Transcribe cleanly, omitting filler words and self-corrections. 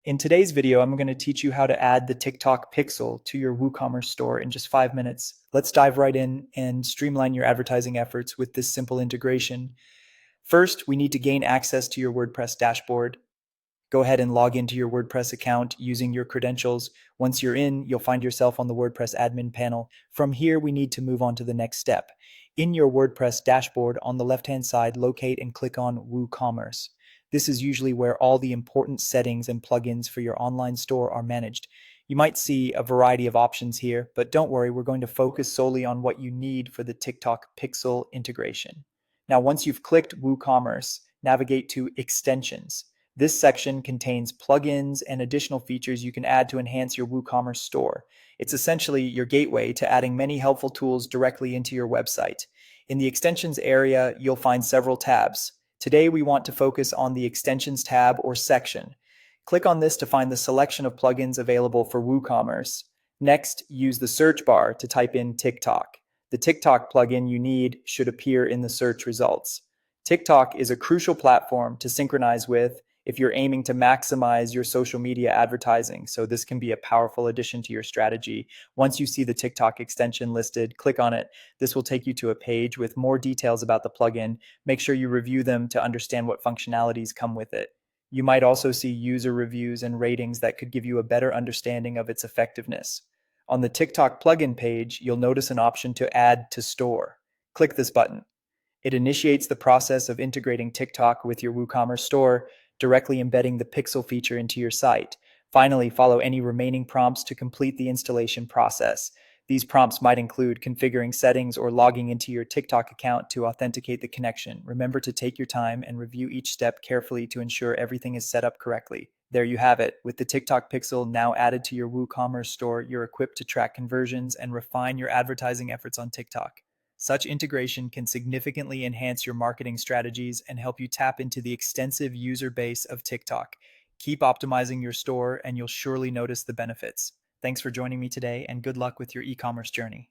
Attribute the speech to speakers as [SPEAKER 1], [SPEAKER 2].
[SPEAKER 1] In today's video, I'm going to teach you how to add the TikTok pixel to your WooCommerce store in just 5 minutes. Let's dive right in and streamline your advertising efforts with this simple integration. First, we need to gain access to your WordPress dashboard. Go ahead and log into your WordPress account using your credentials. Once you're in, you'll find yourself on the WordPress admin panel. From here, we need to move on to the next step. In your WordPress dashboard, on the left-hand side, locate and click on WooCommerce. This is usually where all the important settings and plugins for your online store are managed. You might see a variety of options here, but don't worry, we're going to focus solely on what you need for the TikTok Pixel integration. Now, once you've clicked WooCommerce, navigate to Extensions. This section contains plugins and additional features you can add to enhance your WooCommerce store. It's essentially your gateway to adding many helpful tools directly into your website. In the extensions area, you'll find several tabs. Today, we want to focus on the extensions tab or section. Click on this to find the selection of plugins available for WooCommerce. Next, use the search bar to type in TikTok. The TikTok plugin you need should appear in the search results. TikTok is a crucial platform to synchronize with if you're aiming to maximize your social media advertising. So this can be a powerful addition to your strategy. Once you see the TikTok extension listed, click on it. This will take you to a page with more details about the plugin. Make sure you review them to understand what functionalities come with it. You might also see user reviews and ratings that could give you a better understanding of its effectiveness. On the TikTok plugin page, you'll notice an option to add to store. Click this button. It initiates the process of integrating TikTok with your WooCommerce store, directly embedding the pixel feature into your site. Finally, follow any remaining prompts to complete the installation process. These prompts might include configuring settings or logging into your TikTok account to authenticate the connection. Remember to take your time and review each step carefully to ensure everything is set up correctly. There you have it. With the TikTok pixel now added to your WooCommerce store, you're equipped to track conversions and refine your advertising efforts on TikTok. Such integration can significantly enhance your marketing strategies and help you tap into the extensive user base of TikTok. Keep optimizing your store and you'll surely notice the benefits. Thanks for joining me today and good luck with your e-commerce journey.